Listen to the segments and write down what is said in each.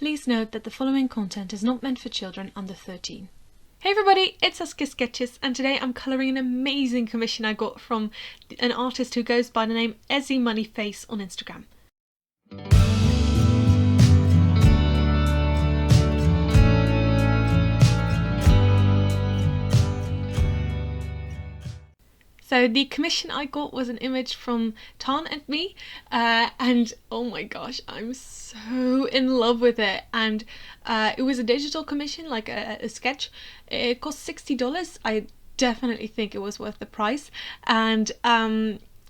Please note that the following content is not meant for children under 13. Hey everybody, it's SaskiaSketches, and today I'm colouring an amazing commission I got from an artist who goes by the name EZZYMONEYFACE'S on Instagram. So the commission I got was an image from Tan and me, and oh my gosh, I'm so in love with it. And it was a digital commission, like a sketch. It cost $60. I definitely think it was worth the price. And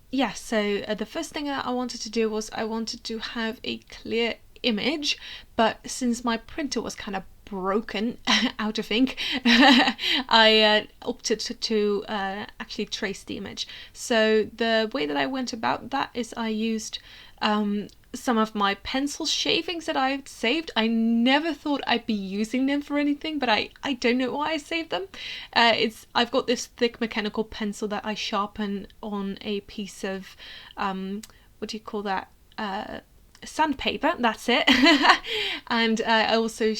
yeah, so the first thing that I wanted to do was I wanted to have a clear image, but since my printer was kind of broken out of ink, I opted to actually trace the image. So the way that I went about that is I used some of my pencil shavings that I've saved. I never thought I'd be using them for anything, but I don't know why I saved them. I've got this thick mechanical pencil that I sharpen on a piece of what do you call that? Sandpaper, that's it. And I also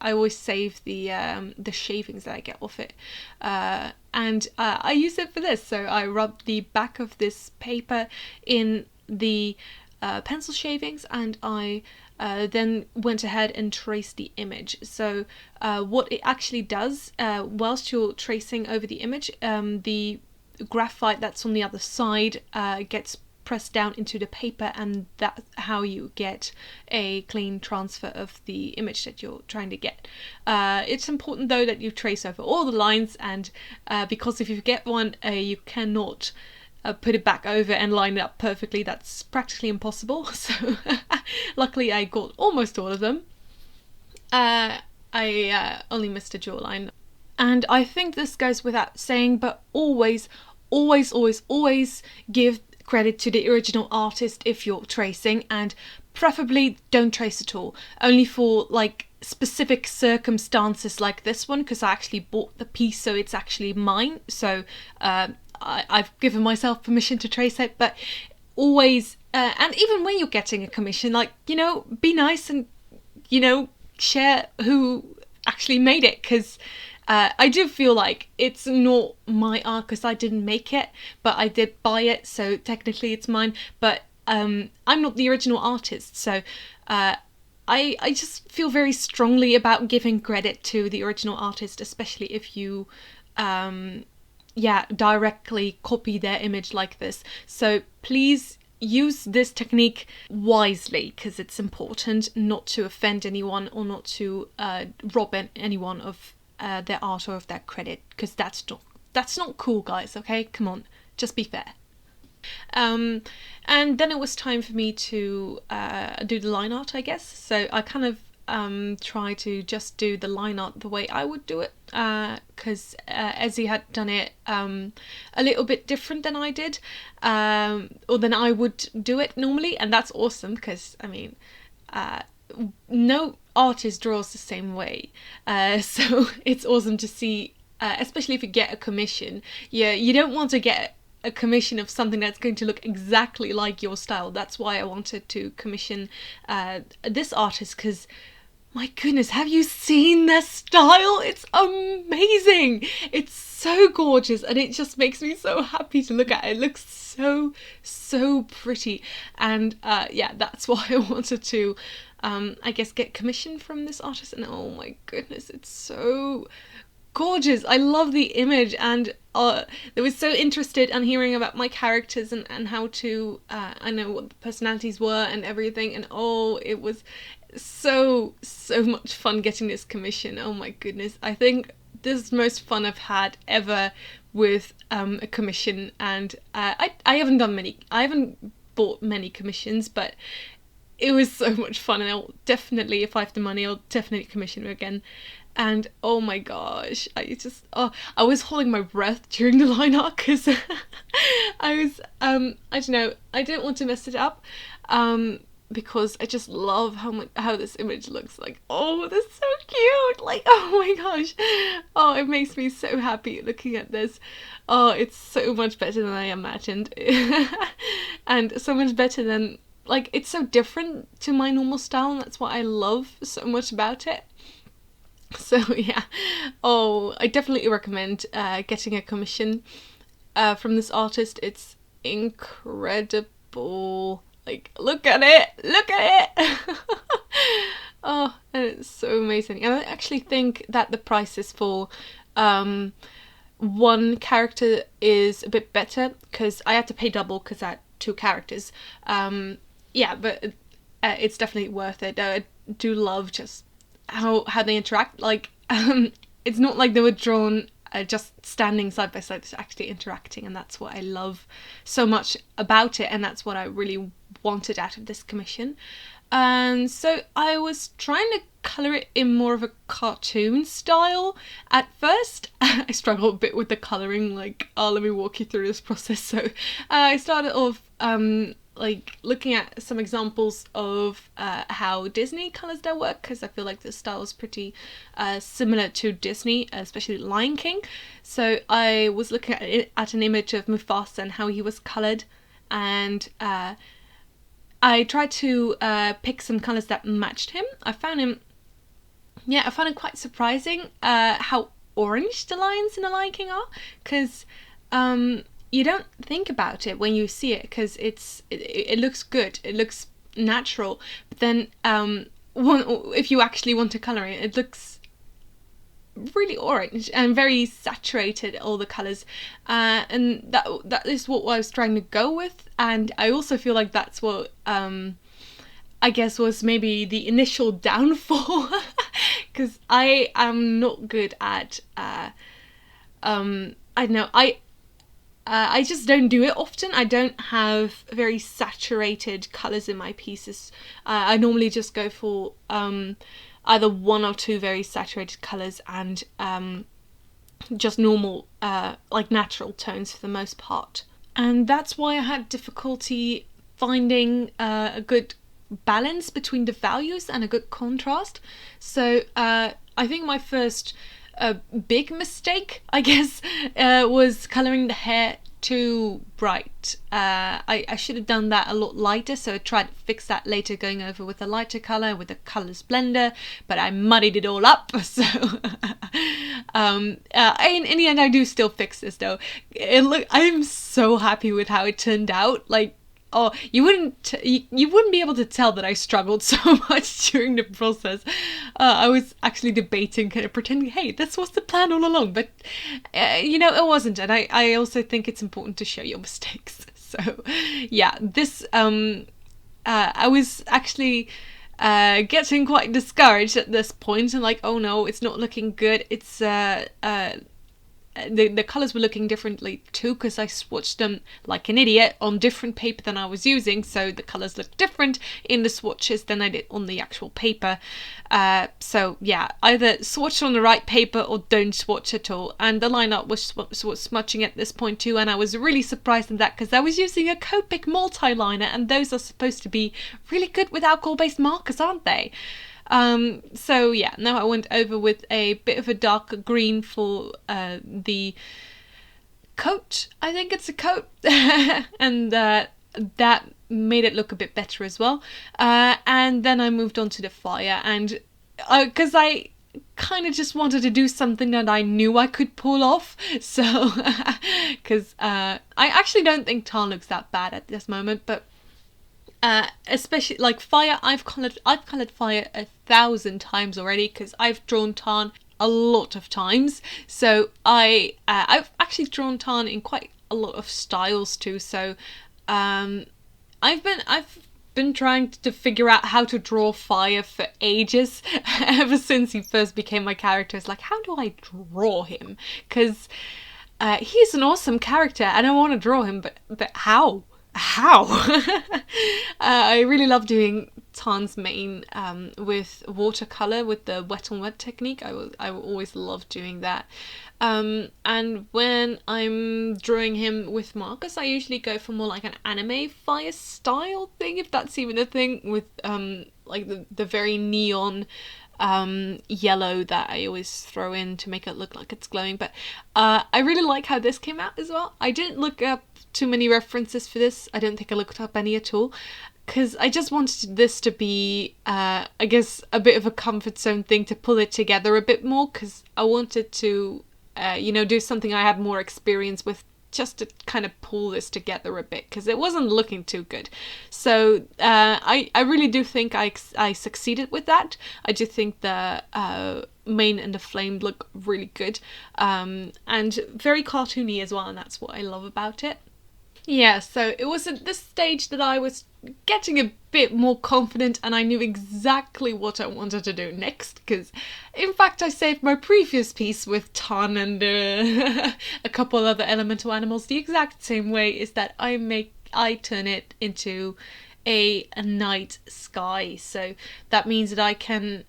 I always save the shavings that I get off it, and I use it for this. So I rub the back of this paper in the pencil shavings, and I then went ahead and traced the image. So what it actually does, whilst you're tracing over the image, the graphite that's on the other side gets pressed down into the paper, and that's how you get a clean transfer of the image that you're trying to get. It's important though that you trace over all the lines, and because if you get one, you cannot put it back over and line it up perfectly. That's practically impossible. So luckily I got almost all of them. I only missed a jawline, and I think this goes without saying, but always give credit to the original artist if you're tracing, and preferably don't trace at all, only for like specific circumstances like this one, because I actually bought the piece, so it's actually mine. So I've given myself permission to trace it, but always and even when you're getting a commission, like, you know, be nice and, you know, share who actually made it, because I do feel like it's not my art because I didn't make it, but I did buy it, so technically it's mine. But I'm not the original artist, so I just feel very strongly about giving credit to the original artist, especially if you directly copy their image like this. So please use this technique wisely, because it's important not to offend anyone or not to rob anyone of their art or of their credit, because that's not cool, guys. Okay, come on, just be fair. And then it was time for me to do the line art, I guess. So I kind of try to just do the line art the way I would do it, because Ezzy had done it a little bit different than I did, or than I would do it normally, and that's awesome, because I mean, no artist draws the same way, so it's awesome to see, especially if you get a commission. You don't want to get a commission of something that's going to look exactly like your style. That's why I wanted to commission this artist, because my goodness, have you seen their style? It's amazing. It's so gorgeous, and it just makes me so happy to look at it. It looks so pretty, and yeah, that's why I wanted to I guess get commission from this artist. And oh my goodness, it's so gorgeous. I love the image, and they were so interested in hearing about my characters and how to I know what the personalities were and everything, and oh, it was so much fun getting this commission. Oh my goodness, I think this is the most fun I've had ever with a commission, and I haven't bought many commissions, but it was so much fun, and I'll definitely, if I have the money, I'll definitely commission her again. And oh my gosh, I was holding my breath during the line art, because I was I don't know, I didn't want to mess it up, because I just love how this image looks. Like, oh, this is so cute, like, oh my gosh, oh, it makes me so happy looking at this. Oh, it's so much better than I imagined, and so much better than like, it's so different to my normal style, and that's what I love so much about it. So yeah, oh, I definitely recommend getting a commission from this artist. It's incredible. Like, look at it, look at it. Oh, and it's so amazing. And I actually think that the prices for one character is a bit better, because I had to pay double because I had 2 characters. Yeah, but it's definitely worth it. I do love just how they interact. Like, it's not like they were drawn just standing side by side, it's actually interacting, and that's what I love so much about it, and that's what I really wanted out of this commission. And so I was trying to colour it in more of a cartoon style at first. I struggled a bit with the colouring, like, oh, let me walk you through this process. So I started off like looking at some examples of how Disney colours their work, because I feel like the style is pretty similar to Disney, especially Lion King. So I was looking at an image of Mufasa and how he was coloured, and I tried to pick some colours that matched him. I found it quite surprising how orange the lions in the Lion King are, because you don't think about it when you see it, because it looks good, it looks natural, but then if you actually want to colour it, it looks really orange and very saturated, all the colours, and that is what I was trying to go with. And I also feel like that's what I guess was maybe the initial downfall, because I am not good at I don't know, I just don't do it often. I don't have very saturated colours in my pieces. I normally just go for either 1 or 2 very saturated colours, and just normal, like, natural tones for the most part. And that's why I had difficulty finding a good balance between the values and a good contrast. So I think my first big mistake, I guess, was colouring the hair too bright. I should have done that a lot lighter, so I tried to fix that later, going over with a lighter colour with a colours blender, but I muddied it all up. So in the end I do still fix this though. I'm so happy with how it turned out. Like, oh, you wouldn't be able to tell that I struggled so much during the process. I was actually debating, kind of pretending, hey, this was the plan all along, but you know, it wasn't. And I also think it's important to show your mistakes. So yeah, this I was actually getting quite discouraged at this point, and like, oh no, it's not looking good. It's the colours were looking differently too, because I swatched them like an idiot on different paper than I was using, so the colours looked different in the swatches than I did on the actual paper. So yeah, either swatch on the right paper or don't swatch at all. And the lineup was smudging at this point too, and I was really surprised at that, because I was using a Copic multi-liner, and those are supposed to be really good with alcohol-based markers, aren't they? So yeah, now I went over with a bit of a darker green for the coat. I think it's a coat. And that made it look a bit better as well. And then I moved on to the fire, and because I kind of just wanted to do something that I knew I could pull off. So because I actually don't think Tarn looks that bad at this moment, but especially like fire, I've coloured fire 1,000 times already, because I've drawn Tarn a lot of times. So I've actually drawn Tarn in quite a lot of styles too. So I've been trying to figure out how to draw fire for ages. Ever since he first became my character, it's like, how do I draw him? Because he's an awesome character and I want to draw him, but how? I really love doing Tarn's mane with watercolor, with the wet on wet technique. I always love doing that. And when I'm drawing him with markers, I usually go for more like an anime fire style thing, if that's even a thing, with like the very neon yellow that I always throw in to make it look like it's glowing. But I really like how this came out as well. I didn't look up too many references for this. I don't think I looked up any at all. because I just wanted this to be, I guess, a bit of a comfort zone thing to pull it together a bit more, because I wanted to, you know, do something I had more experience with, just to kind of pull this together a bit, because it wasn't looking too good. So I really do think I succeeded with that. I do think the mane and the flame look really good, and very cartoony as well, and that's what I love about it. Yeah, so it was at this stage that I was getting a bit more confident, and I knew exactly what I wanted to do next, because in fact I saved my previous piece with Tan and a couple other elemental animals the exact same way, is that I turn it into a night sky. So that means that I can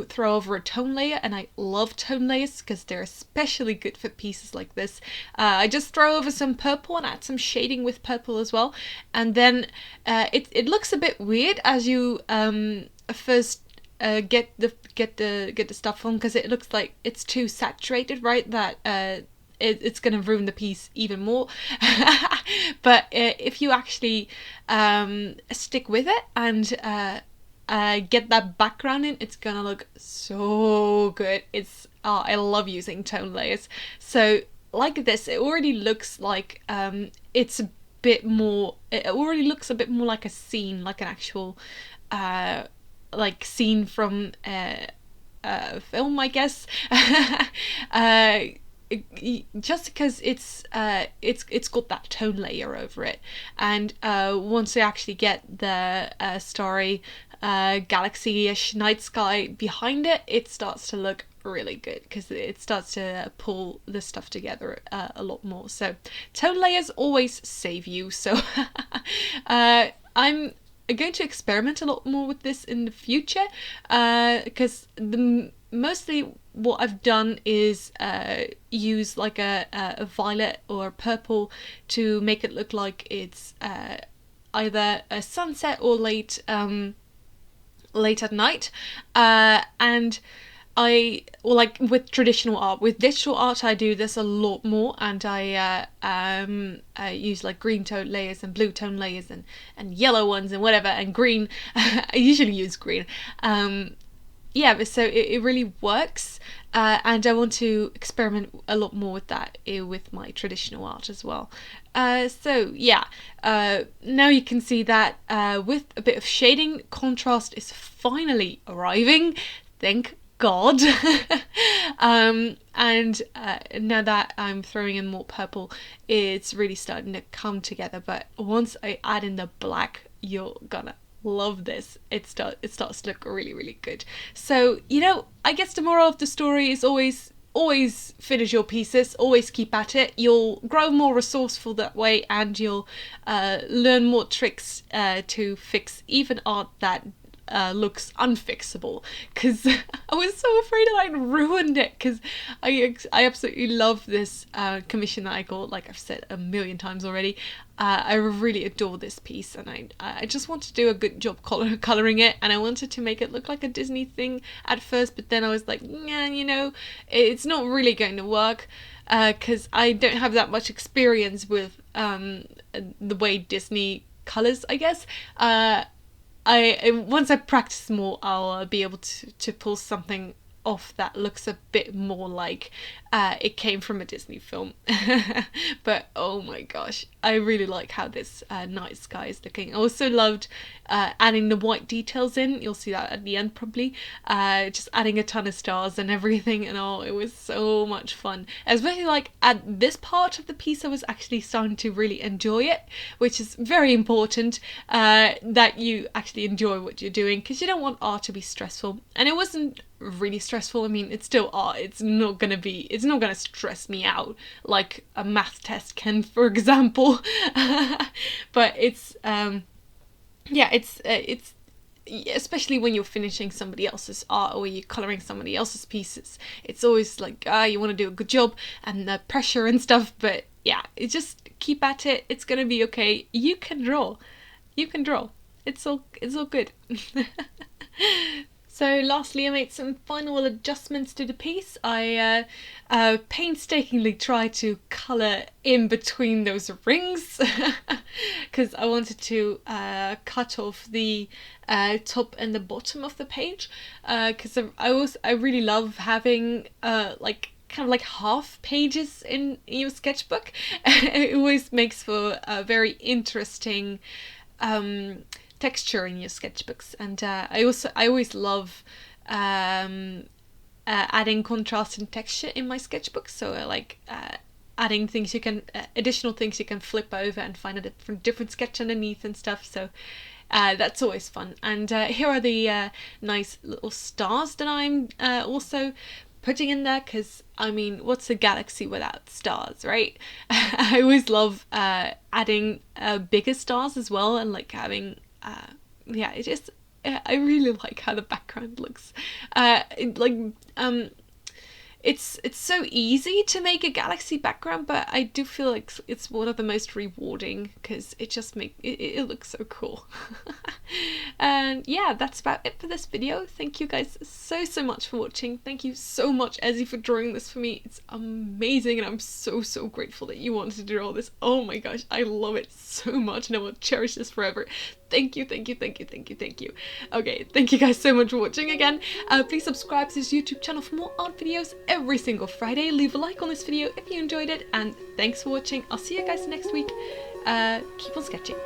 throw over a tone layer, and I love tone layers because they're especially good for pieces like this. I just throw over some purple and add some shading with purple as well, and then it looks a bit weird as you first get the stuff on, because it looks like it's too saturated, right? That it's gonna ruin the piece even more. But if you actually stick with it and get that background in, it's gonna look so good. I love using tone layers. So like this, it already looks like it's a bit more, it already looks a bit more like a scene, like an actual like scene from a film, I guess. Just because it's got that tone layer over it, and once I actually get the starry galaxy-ish night sky behind it, it starts to look really good, because it starts to pull the stuff together a lot more. So tone layers always save you. So I'm going to experiment a lot more with this in the future, because mostly what I've done is use like a violet or a purple to make it look like it's either a sunset or late at night, and like with traditional art. With digital art I do this a lot more, and I use like green tone layers and blue tone layers and yellow ones and whatever, and green. I usually use green. Yeah, but so it really works, and I want to experiment a lot more with that with my traditional art as well. So yeah, now you can see that with a bit of shading, contrast is finally arriving, thank God. And now that I'm throwing in more purple, it's really starting to come together. But once I add in the black, you're gonna love this. It starts to look really, really good. So, you know, I guess the moral of the story is always finish your pieces, always keep at it. You'll grow more resourceful that way, and you'll learn more tricks to fix even art that looks unfixable, because I was so afraid that I'd ruined it, because I absolutely love this commission that I got, like I've said a million times already. I really adore this piece, and I just want to do a good job colouring it, and I wanted to make it look like a Disney thing at first, but then I was like, yeah, you know, it's not really going to work, because I don't have that much experience with the way Disney colours, I guess. Once I practice more, I'll be able to pull something off that looks a bit more like it came from a Disney film. But oh my gosh, I really like how this night sky is looking. I also loved adding the white details in. You'll see that at the end probably. Just adding a ton of stars and everything, and oh, it was so much fun. Especially like at this part of the piece, I was actually starting to really enjoy it, which is very important, that you actually enjoy what you're doing, because you don't want art to be stressful. And it wasn't really stressful. I mean, it's still art. It's not gonna stress me out like a math test can, for example. But it's yeah, it's especially when you're finishing somebody else's art or you're colouring somebody else's pieces, it's always like, you want to do a good job and the pressure and stuff. But yeah, it just keep at it. It's gonna be okay. You can draw. It's all good. So lastly, I made some final adjustments to the piece. I painstakingly tried to colour in between those rings because I wanted to cut off the top and the bottom of the page because I really love having like kind of like half pages in your sketchbook. It always makes for a very interesting texture in your sketchbooks, and I always love adding contrast and texture in my sketchbooks. So I like adding things you can additional things you can flip over and find a different sketch underneath and stuff. So that's always fun. And here are the nice little stars that I'm also putting in there, because I mean, what's a galaxy without stars, right? I always love adding bigger stars as well, and like having yeah, it just I really like how the background looks. It's so easy to make a galaxy background, but I do feel like it's one of the most rewarding because it just it looks so cool. And yeah, that's about it for this video. Thank you guys so much for watching. Thank you so much, Ezzy, for drawing this for me. It's amazing, and I'm so grateful that you wanted to draw this. Oh my gosh, I love it so much, and I will cherish this forever. Thank you. Okay, thank you guys so much for watching again. Please subscribe to this YouTube channel for more art videos every single Friday. Leave a like on this video if you enjoyed it, and thanks for watching. I'll see you guys next week. Keep on sketching.